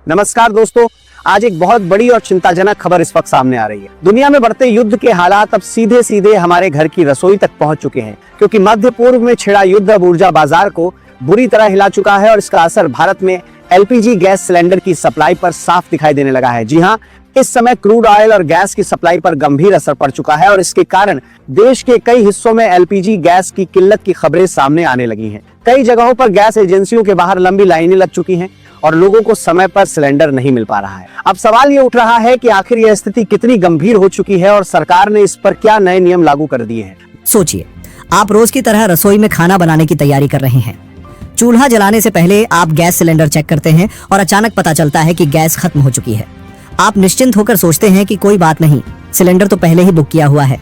नमस्कार दोस्तों, आज एक बहुत बड़ी और चिंताजनक खबर इस वक्त सामने आ रही है। दुनिया में बढ़ते युद्ध के हालात अब सीधे सीधे हमारे घर की रसोई तक पहुंच चुके हैं, क्योंकि मध्य पूर्व में छिड़ा युद्ध अब ऊर्जा बाजार को बुरी तरह हिला चुका है और इसका असर भारत में एलपीजी गैस सिलेंडर की सप्लाई पर साफ दिखाई देने लगा है। जी हाँ, इस समय क्रूड ऑयल और गैस की सप्लाई पर गंभीर असर पड़ चुका है और इसके कारण देश के कई हिस्सों में एलपीजी गैस की किल्लत की खबरें सामने आने लगी हैं। कई जगहों पर गैस एजेंसियों के बाहर लंबी लाइनें लग चुकी हैं और लोगों को समय पर सिलेंडर नहीं मिल पा रहा है। अब सवाल ये उठ रहा है कि आखिर यह स्थिति कितनी गंभीर हो चुकी है और सरकार ने इस पर क्या नए नियम लागू कर दिए हैं। सोचिए, आप रोज की तरह रसोई में खाना बनाने की तैयारी कर रहे हैं। चूल्हा जलाने से पहले आप गैस सिलेंडर चेक करते हैं और अचानक पता चलता है कि गैस खत्म हो चुकी है। आप निश्चिंत होकर सोचते हैं कि कोई बात नहीं, सिलेंडर तो पहले ही बुक किया हुआ है।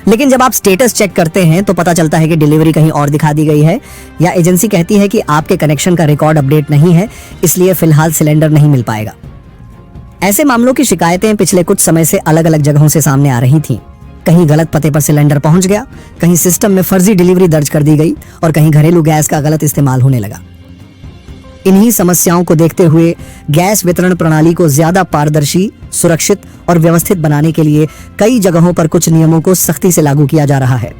लेकिन जब आप स्टेटस चेक करते हैं तो पता चलता है कि डिलीवरी कहीं और दिखा दी गई है, या एजेंसी कहती है कि आपके कनेक्शन का रिकॉर्ड अपडेट नहीं है, इसलिए फिलहाल सिलेंडर नहीं मिल पाएगा। ऐसे मामलों की शिकायतें पिछले कुछ समय से अलग अलग जगहों से सामने आ रही थीं। कहीं गलत पते पर सिलेंडर पहुंच गया, कहीं सिस्टम में फर्जी डिलीवरी दर्ज कर दी गई और कहीं घरेलू गैस का गलत इस्तेमाल होने लगा। इन्हीं समस्याओं को देखते हुए गैस वितरण प्रणाली को ज्यादा पारदर्शी, सुरक्षित और व्यवस्थित बनाने के लिए कई जगहों पर कुछ नियमों को सख्ती से लागू किया जा रहा है।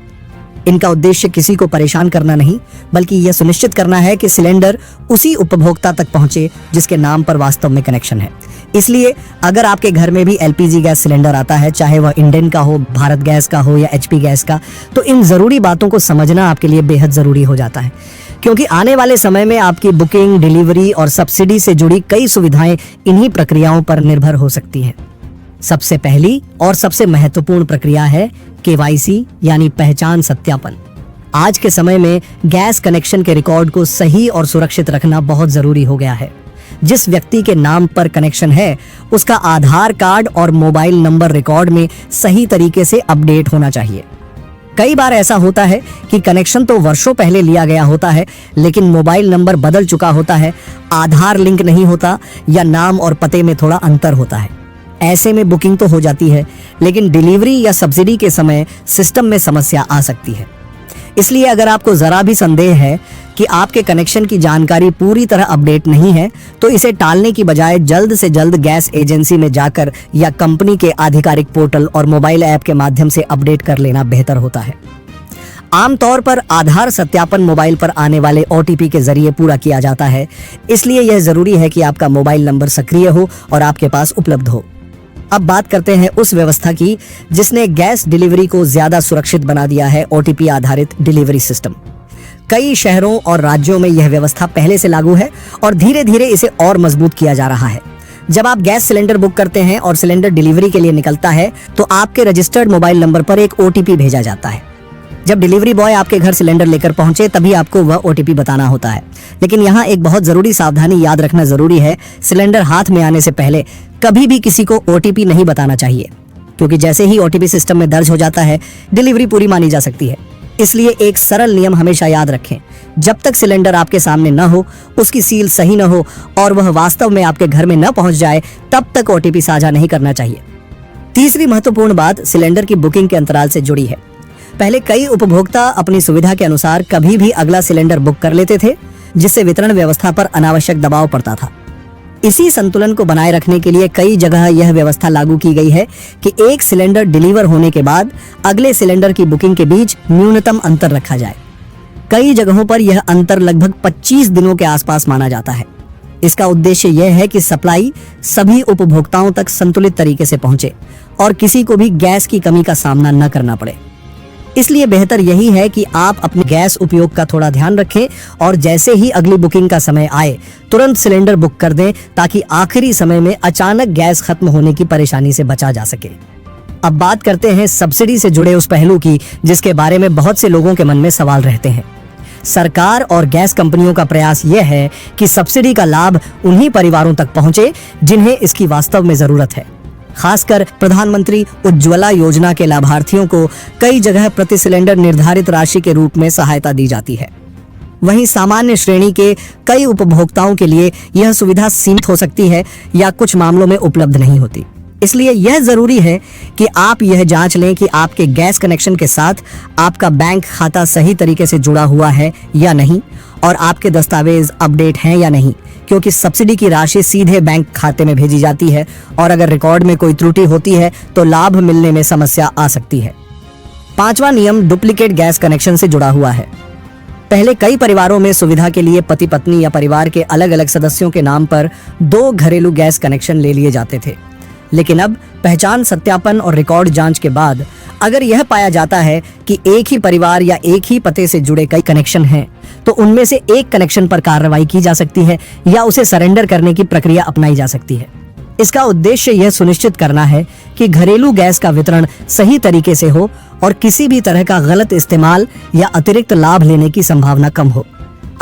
इनका उद्देश्य किसी को परेशान करना नहीं, बल्कि यह सुनिश्चित करना है कि सिलेंडर उसी उपभोक्ता तक पहुंचे जिसके नाम पर वास्तव में कनेक्शन है। इसलिए अगर आपके घर में भी एलपीजी गैस सिलेंडर आता है, चाहे वह इंडेन का हो, भारत गैस का हो या एचपी गैस का, तो इन जरूरी बातों को समझना आपके लिए बेहद जरूरी हो जाता है, क्योंकि आने वाले समय में आपकी बुकिंग, डिलीवरी और सब्सिडी से जुड़ी कई सुविधाएं इन्हीं प्रक्रियाओं पर निर्भर हो सकती हैं। सबसे पहली और सबसे महत्वपूर्ण प्रक्रिया है केवाईसी, यानी पहचान सत्यापन। आज के समय में गैस कनेक्शन के रिकॉर्ड को सही और सुरक्षित रखना बहुत जरूरी हो गया है। जिस व्यक्ति के नाम पर कनेक्शन है, उसका आधार कार्ड और मोबाइल नंबर रिकॉर्ड में सही तरीके से अपडेट होना चाहिए। कई बार ऐसा होता है कि कनेक्शन तो वर्षों पहले लिया गया होता है, लेकिन मोबाइल नंबर बदल चुका होता है, आधार लिंक नहीं होता या नाम और पते में थोड़ा अंतर होता है। ऐसे में बुकिंग तो हो जाती है, लेकिन डिलीवरी या सब्सिडी के समय सिस्टम में समस्या आ सकती है। इसलिए अगर आपको जरा भी संदेह है कि आपके कनेक्शन की जानकारी पूरी तरह अपडेट नहीं है, तो इसे टालने की बजाय जल्द से जल्द गैस एजेंसी में जाकर या कंपनी के आधिकारिक पोर्टल और मोबाइल ऐप के माध्यम से अपडेट कर लेना बेहतर होता है। आमतौर पर आधार सत्यापन मोबाइल पर आने वाले ओटीपी के जरिए पूरा किया जाता है, इसलिए यह जरूरी है कि आपका मोबाइल नंबर सक्रिय हो और आपके पास उपलब्ध हो। अब बात करते हैं उस व्यवस्था की जिसने गैस डिलीवरी को ज्यादा सुरक्षित बना दिया है, ओटीपी आधारित डिलीवरी सिस्टम। कई शहरों और राज्यों में यह व्यवस्था पहले से लागू है और धीरे धीरे इसे और मजबूत किया जा रहा है। जब आप गैस सिलेंडर बुक करते हैं और सिलेंडर डिलीवरी के लिए निकलता है, तो आपके रजिस्टर्ड मोबाइल नंबर पर एक ओटीपी भेजा जाता है। जब डिलीवरी बॉय आपके घर सिलेंडर लेकर पहुंचे, तभी आपको वह ओटीपी बताना होता है। लेकिन यहाँ एक बहुत जरूरी सावधानी याद रखना जरूरी है। सिलेंडर हाथ में आने से पहले कभी भी किसी को ओटीपी नहीं बताना चाहिए, क्योंकि जैसे ही ओटीपी सिस्टम में दर्ज हो जाता है, डिलीवरी पूरी मानी जा सकती है। इसलिए एक सरल नियम हमेशा याद रखें, जब तक सिलेंडर आपके सामने न हो, उसकी सील सही न हो और वह वास्तव में आपके घर में न पहुंच जाए, तब तक ओटीपी साझा नहीं करना चाहिए। तीसरी महत्वपूर्ण बात सिलेंडर की बुकिंग के अंतराल से जुड़ी है। पहले कई उपभोक्ता अपनी सुविधा के अनुसार कभी भी अगला सिलेंडर बुक कर लेते थे, जिससे वितरण व्यवस्था पर अनावश्यक दबाव पड़ता था। इसी संतुलन को बनाए रखने के लिए कई जगह यह व्यवस्था लागू की गई है कि एक सिलेंडर डिलीवर होने के बाद अगले सिलेंडर की बुकिंग के बीच न्यूनतम अंतर रखा जाए। कई जगहों पर यह अंतर लगभग 25 दिनों के आसपास माना जाता है। इसका उद्देश्य यह है कि सप्लाई सभी उपभोक्ताओं तक संतुलित तरीके से पहुंचे और किसी को भी गैस की कमी का सामना न करना पड़े। इसलिए बेहतर यही है कि आप अपने गैस उपयोग का थोड़ा ध्यान रखें और जैसे ही अगली बुकिंग का समय आए, तुरंत सिलेंडर बुक कर दें, ताकि आखिरी समय में अचानक गैस खत्म होने की परेशानी से बचा जा सके। अब बात करते हैं सब्सिडी से जुड़े उस पहलू की जिसके बारे में बहुत से लोगों के मन में सवाल रहते हैं। सरकार और गैस कंपनियों का प्रयास यह है कि सब्सिडी का लाभ उन्हीं परिवारों तक पहुंचे जिन्हें इसकी वास्तव में जरूरत है। खासकर प्रधानमंत्री उज्ज्वला योजना के लाभार्थियों को कई जगह प्रति सिलेंडर निर्धारित राशि के रूप में सहायता दी जाती है। वहीं सामान्य श्रेणी के कई उपभोक्ताओं के लिए यह सुविधा सीमित हो सकती है या कुछ मामलों में उपलब्ध नहीं होती। इसलिए यह जरूरी है कि आप यह जांच लें कि आपके गैस कनेक्शन के साथ आपका बैंक खाता सही तरीके से जुड़ा हुआ है या नहीं, और आपके दस्तावेज अपडेट हैं या नहीं, क्योंकि सब्सिडी की राशि सीधे बैंक खाते में भेजी जाती है और अगर रिकॉर्ड में कोई त्रुटि होती है तो लाभ मिलने में समस्या आ सकती है। 5वां नियम डुप्लीकेट गैस कनेक्शन से जुड़ा हुआ है। पहले कई परिवारों में सुविधा के लिए पति पत्नी या परिवार के अलग अलग सदस्यों के नाम पर 2 घरेलू गैस कनेक्शन ले लिए जाते थे, लेकिन अब पहचान सत्यापन और रिकॉर्ड जांच के बाद अगर यह पाया जाता है कि एक ही परिवार या एक ही पते से जुड़े कई कनेक्शन हैं, तो उनमें से एक कनेक्शन पर कार्रवाई की जा सकती है या उसे सरेंडर करने की प्रक्रिया अपनाई जा सकती है। इसका उद्देश्य यह सुनिश्चित करना है कि घरेलू गैस का वितरण सही तरीके से हो और किसी भी तरह का गलत इस्तेमाल या अतिरिक्त लाभ लेने की संभावना कम हो।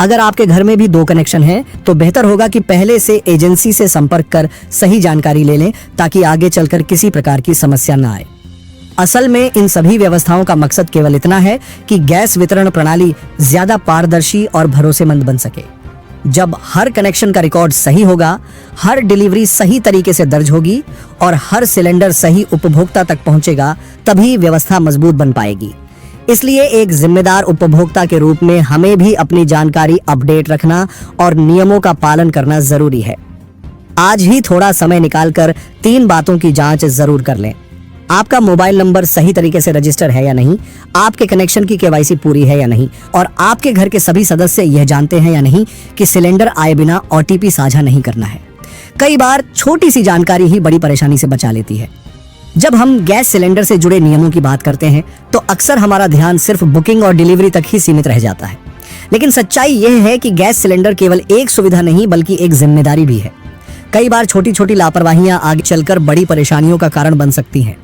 अगर आपके घर में भी 2 कनेक्शन हैं, तो बेहतर होगा कि पहले से एजेंसी से संपर्क कर सही जानकारी ले लें ताकि आगे चलकर किसी प्रकार की समस्या न आए। असल में इन सभी व्यवस्थाओं का मकसद केवल इतना है कि गैस वितरण प्रणाली ज्यादा पारदर्शी और भरोसेमंद बन सके। जब हर कनेक्शन का रिकॉर्ड सही होगा, हर डिलीवरी सही तरीके से दर्ज होगी और हर सिलेंडर सही उपभोक्ता तक पहुंचेगा, तभी व्यवस्था मजबूत बन पाएगी। इसलिए एक जिम्मेदार उपभोक्ता के रूप में हमें भी अपनी जानकारी अपडेट रखना और नियमों का पालन करना जरूरी है। आज ही थोड़ा समय निकालकर 3 बातों की जांच जरूर कर लें। आपका मोबाइल नंबर सही तरीके से रजिस्टर है या नहीं, आपके कनेक्शन की केवाईसी पूरी है या नहीं, और आपके घर के सभी सदस्य यह जानते हैं या नहीं कि सिलेंडर आए बिना OTP साझा नहीं करना है। कई बार छोटी सी जानकारी ही बड़ी परेशानी से बचा लेती है। जब हम गैस सिलेंडर से जुड़े नियमों की बात करते हैं तो अक्सर हमारा ध्यान सिर्फ बुकिंग और डिलीवरी तक ही सीमित रह जाता है, लेकिन सच्चाई यह है कि गैस सिलेंडर केवल एक सुविधा नहीं बल्कि एक जिम्मेदारी भी है। कई बार छोटी छोटी लापरवाहियां आगे चलकर बड़ी परेशानियों का कारण बन सकती हैं।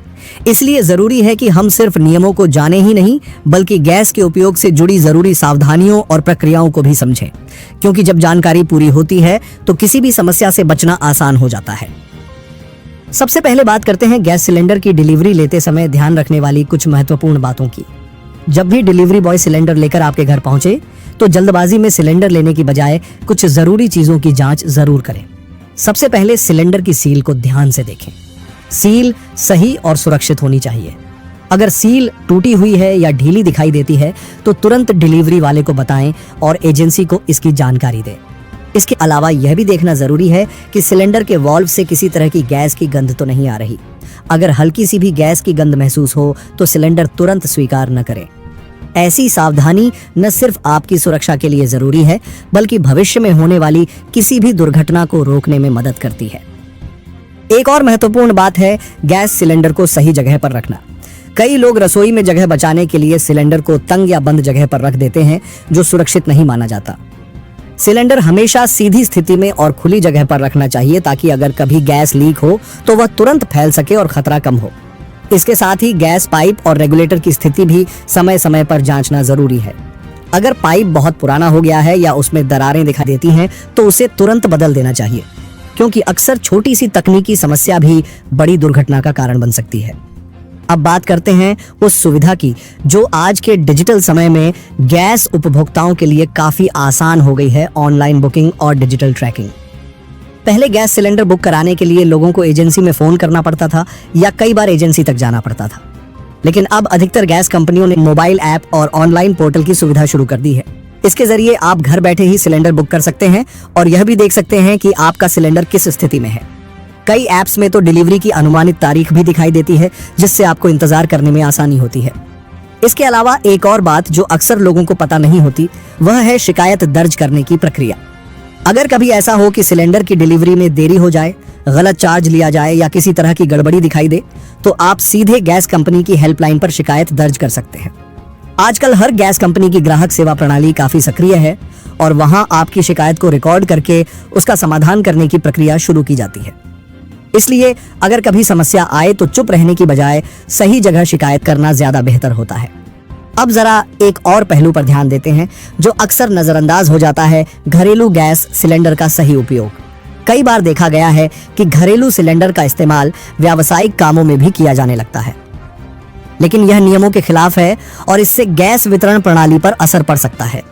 इसलिए जरूरी है कि हम सिर्फ नियमों को जाने ही नहीं बल्कि गैस के उपयोग से जुड़ी जरूरी सावधानियों और प्रक्रियाओं को भी समझें, क्योंकि जब जानकारी पूरी होती है तो किसी भी समस्या से बचना आसान हो जाता है। सबसे पहले बात करते हैं गैस सिलेंडर की डिलीवरी लेते समय ध्यान रखने वाली कुछ महत्वपूर्ण बातों की। जब भी डिलीवरी बॉय सिलेंडर लेकर आपके घर पहुंचे तो जल्दबाजी में सिलेंडर लेने की बजाय कुछ जरूरी चीजों की जांच जरूर करें। सबसे पहले सिलेंडर की सील को ध्यान से देखें। सील सही और सुरक्षित होनी चाहिए। अगर सील टूटी हुई है या ढीली दिखाई देती है तो तुरंत डिलीवरी वाले को बताएं और एजेंसी को इसकी जानकारी दें। इसके अलावा यह भी देखना जरूरी है कि सिलेंडर के वाल्व से किसी तरह की गैस की गंध तो नहीं आ रही। अगर हल्की सी भी गैस की गंध महसूस हो तो सिलेंडर तुरंत स्वीकार न करें। ऐसी सावधानी न सिर्फ आपकी सुरक्षा के लिए जरूरी है बल्कि भविष्य में होने वाली किसी भी दुर्घटना को रोकने में मदद करती है। एक और महत्वपूर्ण बात है गैस सिलेंडर को सही जगह पर रखना। कई लोग रसोई में जगह बचाने के लिए सिलेंडर को तंग या बंद जगह पर रख देते हैं, जो सुरक्षित नहीं माना जाता। सिलेंडर हमेशा सीधी स्थिति में और खुली जगह पर रखना चाहिए ताकि अगर कभी गैस लीक हो तो वह तुरंत फैल सके और खतरा कम हो। इसके साथ ही गैस पाइप और रेगुलेटर की स्थिति भी समय समय पर जांचना जरूरी है। अगर पाइप बहुत पुराना हो गया है या उसमें दरारें दिखाई देती हैं तो उसे तुरंत बदल देना चाहिए, क्योंकि अक्सर छोटी सी तकनीकी समस्या भी बड़ी दुर्घटना का कारण बन सकती है। अब बात करते हैं उस सुविधा की जो आज के डिजिटल समय में गैस उपभोक्ताओं के लिए काफी आसान हो गई है, ऑनलाइन बुकिंग और डिजिटल ट्रैकिंग। पहले गैस सिलेंडर बुक कराने के लिए लोगों को एजेंसी में फोन करना पड़ता था या कई बार एजेंसी तक जाना पड़ता था, लेकिन अब अधिकतर गैस कंपनियों ने मोबाइल ऐप और ऑनलाइन पोर्टल की सुविधा शुरू कर दी है। इसके जरिए आप घर बैठे ही सिलेंडर बुक कर सकते हैं और यह भी देख सकते हैं कि आपका सिलेंडर किस स्थिति में है। कई ऐप्स में तो डिलीवरी की अनुमानित तारीख भी दिखाई देती है, जिससे आपको इंतजार करने में आसानी होती है। इसके अलावा एक और बात जो अक्सर लोगों को पता नहीं होती वह है शिकायत दर्ज करने की प्रक्रिया। अगर कभी ऐसा हो कि सिलेंडर की डिलीवरी में देरी हो जाए, गलत चार्ज लिया जाए या किसी तरह की गड़बड़ी दिखाई दे तो आप सीधे गैस कंपनी की हेल्पलाइन पर शिकायत दर्ज कर सकते हैं। आजकल हर गैस कंपनी की ग्राहक सेवा प्रणाली काफी सक्रिय है और वहां आपकी शिकायत को रिकॉर्ड करके उसका समाधान करने की प्रक्रिया शुरू की जाती है। इसलिए अगर कभी समस्या आए तो चुप रहने की बजाय सही जगह शिकायत करना ज्यादा बेहतर होता है। अब जरा एक और पहलू पर ध्यान देते हैं जो अक्सर नजरअंदाज हो जाता है, घरेलू गैस सिलेंडर का सही उपयोग। कई बार देखा गया है कि घरेलू सिलेंडर का इस्तेमाल व्यावसायिक कामों में भी किया जाने लगता है, लेकिन यह नियमों के खिलाफ है और इससे गैस वितरण प्रणाली पर असर पड़ सकता है।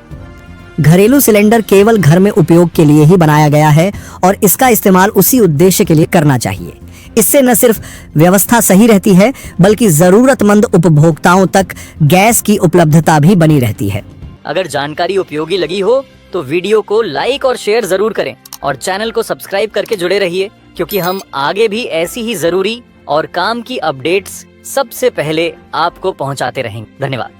घरेलू सिलेंडर केवल घर में उपयोग के लिए ही बनाया गया है और इसका इस्तेमाल उसी उद्देश्य के लिए करना चाहिए। इससे न सिर्फ व्यवस्था सही रहती है बल्कि जरूरतमंद उपभोक्ताओं तक गैस की उपलब्धता भी बनी रहती है। अगर जानकारी उपयोगी लगी हो तो वीडियो को लाइक और शेयर जरूर करें और चैनल को सब्सक्राइब करके जुड़े रहिए, क्योंकि हम आगे भी ऐसी ही जरूरी और काम की अपडेट्स सबसे पहले आपको पहुंचाते रहेंगे। धन्यवाद।